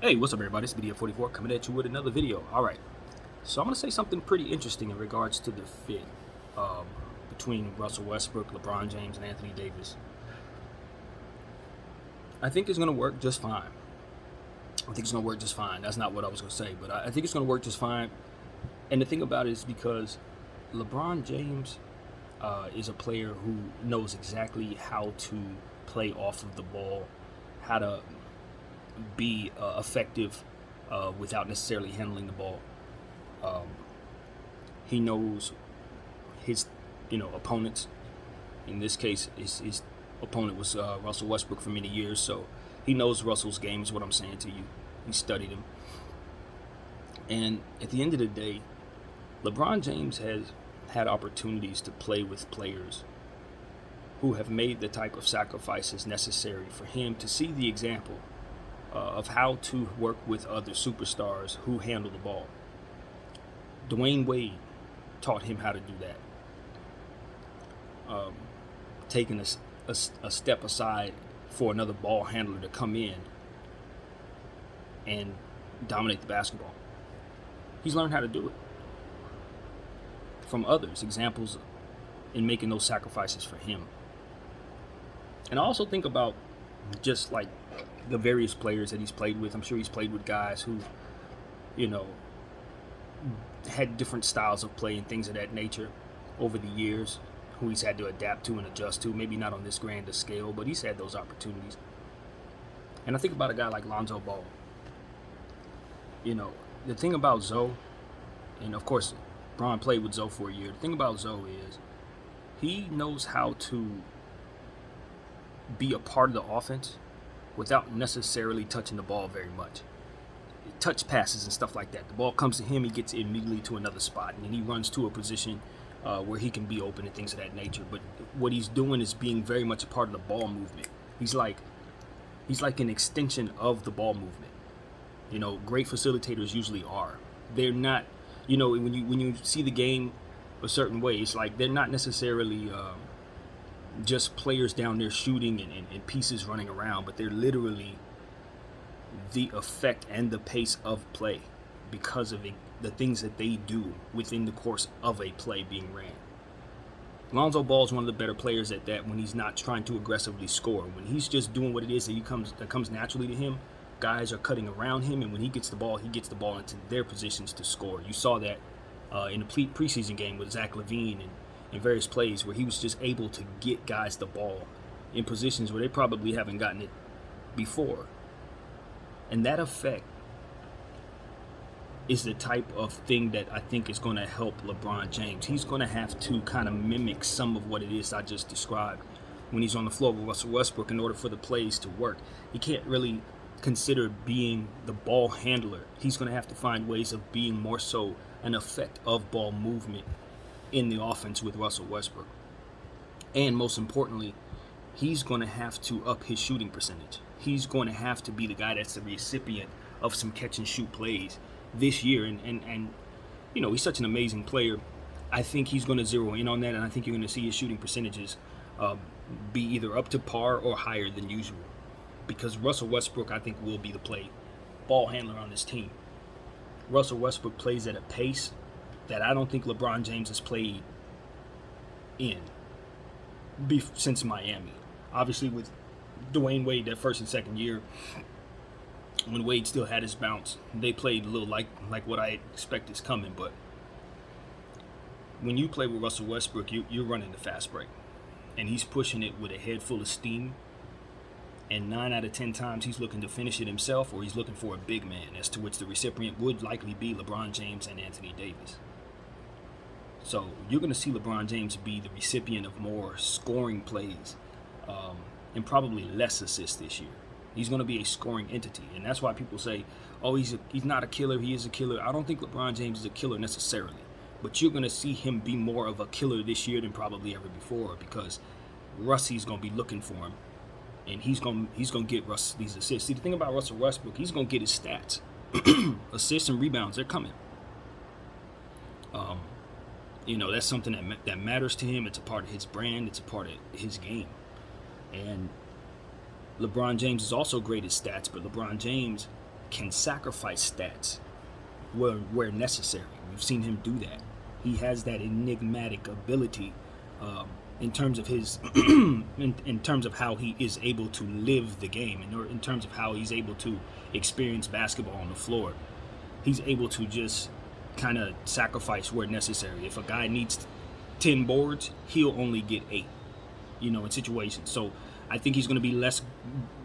Hey, what's up everybody? It's Video 44 coming at you with another video. Alright, so I'm going to say something pretty interesting in regards to the fit um, between Russell Westbrook, LeBron James, and Anthony Davis. I think it's going to work just fine. That's not what I was going to say, but I think it's going to work just fine. And the thing about it is because LeBron James is a player who knows exactly how to play off of the ball, how to be effective without necessarily handling the ball. He knows his, opponents. In this case, his opponent was Russell Westbrook for many years, so he knows Russell's game is what I'm saying to you. He studied him. And at the end of the day, LeBron James has had opportunities to play with players who have made the type of sacrifices necessary for him to see the example of how to work with other superstars who handle the ball. Dwayne Wade taught him how to do that. Taking a step aside for another ball handler to come in and dominate the basketball. He's learned how to do it from others, examples in making those sacrifices for him. And I also think about just like the various players that he's played with. I'm sure he's played with guys who, had different styles of play and things of that nature over the years, who he's had to adapt to and adjust to. Maybe not on this grand a scale, but he's had those opportunities. And I think about a guy like Lonzo Ball. The thing about Zoe, and of course, Bron played with Zoe for a year. The thing about Zoe is he knows how to be a part of the offense without necessarily touching the ball very much. Touch passes and stuff like that. The ball comes to him, he gets it immediately to another spot, and then he runs to a position where he can be open and things of that nature. But what he's doing is being very much a part of the ball movement. He's like an extension of the ball movement. Great facilitators usually are. They're not, when you see the game a certain way, it's like they're not necessarily just players down there shooting and pieces running around, but they're literally the effect and the pace of play because of the things that they do within the course of a play being ran. Lonzo Ball is one of the better players at that when he's not trying to aggressively score. When he's just doing what it is that comes naturally to him, guys are cutting around him, and when he gets the ball into their positions to score. You saw that in the preseason game with Zach LaVine and various plays where he was just able to get guys the ball in positions where they probably haven't gotten it before. And that effect is the type of thing that I think is going to help LeBron James. He's going to have to kind of mimic some of what it is I just described when he's on the floor with Russell Westbrook in order for the plays to work. He can't really consider being the ball handler. He's going to have to find ways of being more so an effect of ball movement in the offense with Russell Westbrook. And most importantly, he's going to have to up his shooting percentage. He's going to have to be the guy that's the recipient of some catch and shoot plays this year. And he's such an amazing player. I think he's going to zero in on that, and I think you're going to see his shooting percentages be either up to par or higher than usual. Because Russell Westbrook, I think, will be the ball handler on this team. Russell Westbrook plays at a pace that I don't think LeBron James has played in since Miami. Obviously, with Dwayne Wade that first and second year, when Wade still had his bounce, they played a little like what I expect is coming. But when you play with Russell Westbrook, you're running the fast break, and he's pushing it with a head full of steam. And 9 out of 10 times he's looking to finish it himself, or he's looking for a big man, as to which the recipient would likely be LeBron James and Anthony Davis. So you're going to see LeBron James be the recipient of more scoring plays and probably less assists this year. He's going to be a scoring entity, and that's why people say, oh, he's not a killer, he is a killer. I don't think LeBron James is a killer necessarily, but you're going to see him be more of a killer this year than probably ever before, because Russell's going to be looking for him. And he's gonna get Russ these assists. See, the thing about Russell Westbrook, he's gonna get his stats, assists and rebounds. They're coming. That's something that matters to him. It's a part of his brand. It's a part of his game. And LeBron James is also great at stats, but LeBron James can sacrifice stats where necessary. We've seen him do that. He has that enigmatic ability in terms of his in terms of how he is able to live the game, and in terms of how he's able to experience basketball on the floor. He's able to just kind of sacrifice where necessary. If a guy needs 10 boards, he'll only get 8, in situations. So I think he's going to be less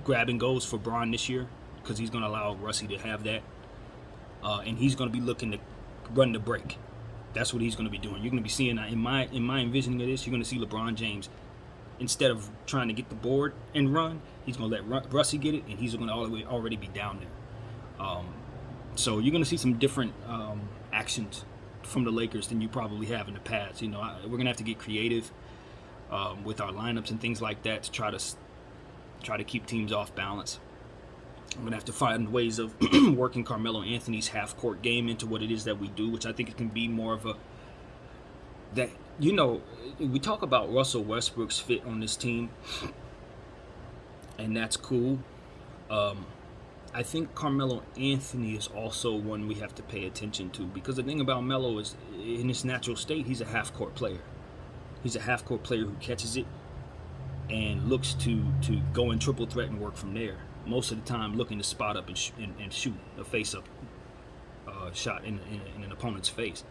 grab and goes for Bron this year, because he's going to allow Russie to have that. And he's going to be looking to run the break. That's what he's going to be doing. You're going to be seeing, in my envisioning of this, you're going to see LeBron James, instead of trying to get the board and run, he's going to let Russie get it, and he's going to already be down there. So you're going to see some different actions from the Lakers than you probably have in the past. We're going to have to get creative with our lineups and things like that to try to keep teams off balance. I'm going to have to find ways of working Carmelo Anthony's half-court game into what it is that we do, which I think it can be more of we talk about Russell Westbrook's fit on this team, and that's cool. I think Carmelo Anthony is also one we have to pay attention to, because the thing about Melo is, in his natural state, he's a half-court player. He's a half-court player who catches it and looks to go in triple threat and work from there. Most of the time looking to spot up and shoot a face-up shot in an opponent's face.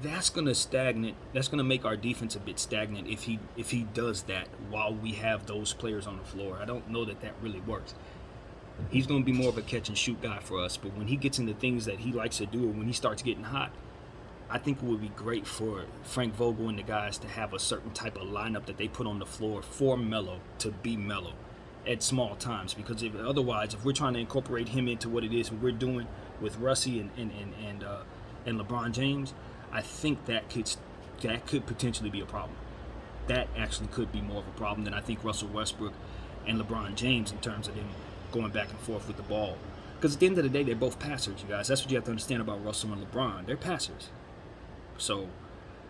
That's going to make our defense a bit stagnant if he does that while we have those players on the floor. I don't know that really works. He's going to be more of a catch-and-shoot guy for us, but when he gets into things that he likes to do, or when he starts getting hot, I think it would be great for Frank Vogel and the guys to have a certain type of lineup that they put on the floor for Melo to be Melo at small times, because otherwise, if we're trying to incorporate him into what it is we're doing with Russie and LeBron James, I think that could potentially be a problem. That actually could be more of a problem than I think Russell Westbrook and LeBron James, in terms of them going back and forth with the ball. Because at the end of the day, they're both passers, you guys. That's what you have to understand about Russell and LeBron. They're passers. So,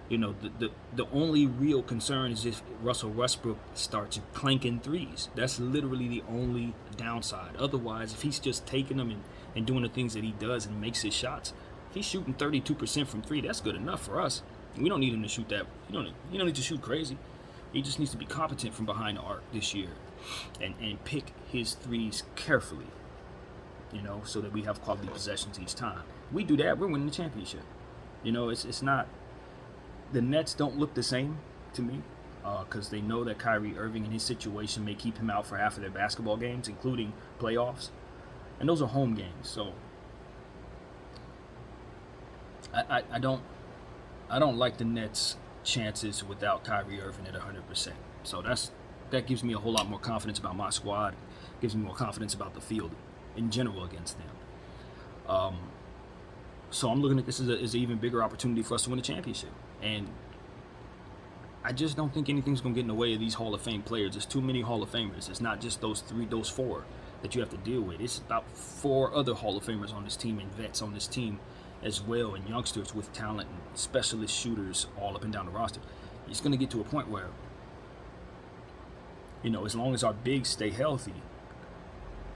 the only real concern is if Russell Westbrook starts clanking threes. That's literally the only downside. Otherwise, if he's just taking them and doing the things that he does and makes his shots, if he's shooting 32% from three, that's good enough for us. We don't need him to shoot that. You don't need to shoot crazy. He just needs to be competent from behind the arc this year and pick his threes carefully, so that we have quality possessions each time. We do that, we're winning the championship. It's not. The Nets don't look the same to me, because they know that Kyrie Irving and his situation may keep him out for half of their basketball games, including playoffs, and those are home games. So I don't like the Nets' chances without Kyrie Irving at 100%. So that gives me a whole lot more confidence about my squad. Gives me more confidence about the field in general against them. So I'm looking at this as an even bigger opportunity for us to win a championship. And I just don't think anything's going to get in the way of these Hall of Fame players. There's too many Hall of Famers. It's not just those 4 that you have to deal with. It's about 4 other Hall of Famers on this team, and vets on this team as well, and youngsters with talent and specialist shooters all up and down the roster. It's going to get to a point where, as long as our bigs stay healthy,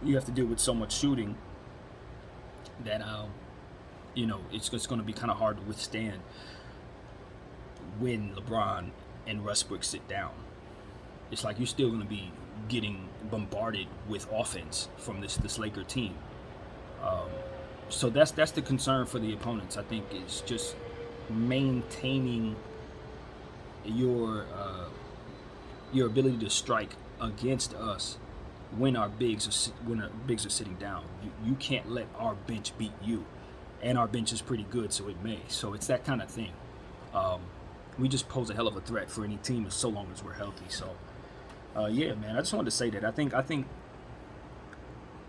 you have to deal with so much shooting that it's just going to be kind of hard to withstand when LeBron and Westbrook sit down. It's like you're still going to be getting bombarded with offense from this Laker team. So that's the concern for the opponents. I think it's just maintaining your ability to strike against us when our bigs are sitting down. You can't let our bench beat you, and our bench is pretty good, so it may. So it's that kind of thing. We just pose a hell of a threat for any team, so long as we're healthy. So yeah, man, I just wanted to say that I think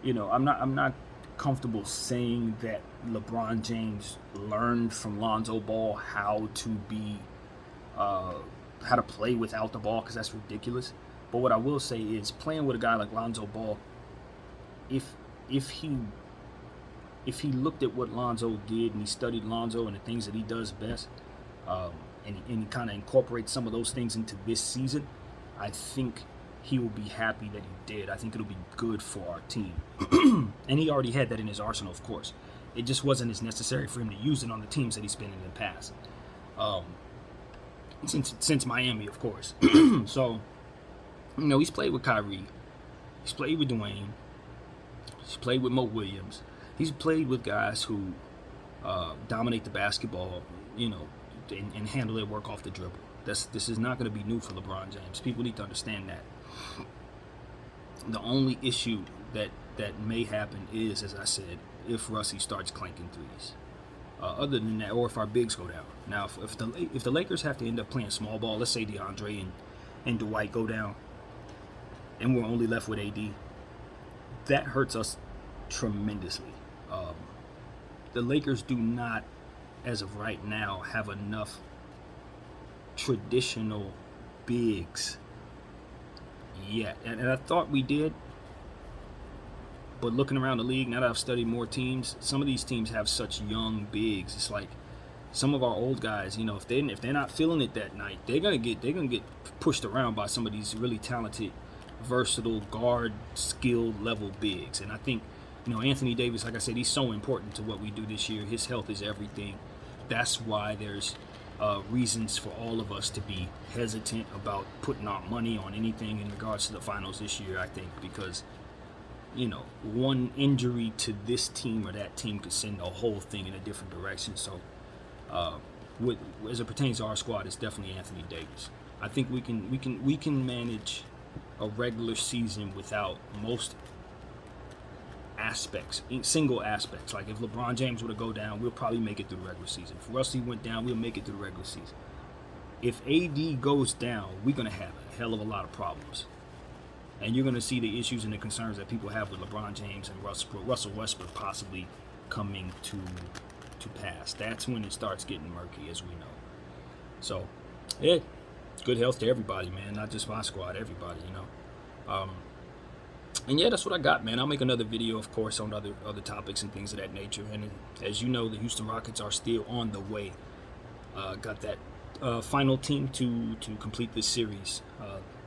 I'm not comfortable saying that LeBron James learned from Lonzo Ball how to play without the ball, because that's ridiculous. But what I will say is, playing with a guy like Lonzo Ball, if he looked at what Lonzo did and he studied Lonzo and the things that he does best, and he kind of incorporates some of those things into this season, I think he will be happy that he did. I think it'll be good for our team. And he already had that in his arsenal, of course. It just wasn't as necessary for him to use it on the teams that he's been in the past. Since Miami, of course. So, he's played with Kyrie. He's played with Dwayne. He's played with Mo Williams. He's played with guys who dominate the basketball, and handle their work off the dribble. This is not going to be new for LeBron James. People need to understand that. The only issue that may happen is, as I said, if Russie starts clanking threes. Other than that, or if our bigs go down. Now, if the Lakers have to end up playing small ball, let's say DeAndre and Dwight go down, and we're only left with AD, that hurts us tremendously. The Lakers do not, as of right now, have enough traditional bigs yet. And I thought we did. But looking around the league, now that I've studied more teams, some of these teams have such young bigs. It's like some of our old guys, if they're not feeling it that night, they're gonna get pushed around by some of these really talented, versatile guard skilled level bigs. And I think, Anthony Davis, like I said, he's so important to what we do this year. His health is everything. That's why there's reasons for all of us to be hesitant about putting our money on anything in regards to the finals this year, I think, because one injury to this team or that team could send the whole thing in a different direction. So as it pertains to our squad, it's definitely Anthony Davis. I think we can manage a regular season without most aspects, single aspects. Like if LeBron James were to go down, we'll probably make it through the regular season. If Russie went down, we'll make it through the regular season. If AD goes down, we're going to have a hell of a lot of problems. And you're going to see the issues and the concerns that people have with LeBron James and Russell Westbrook possibly coming to pass. That's when it starts getting murky, as we know. So, yeah, good health to everybody, man. Not just my squad, everybody, And yeah, that's what I got, man. I'll make another video, of course, on other topics and things of that nature. And as you know, the Houston Rockets are still on the way. Got that final team to complete this series,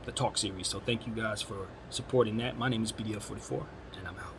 the talk series. So thank you guys for supporting that. My name is BDF44, and I'm out.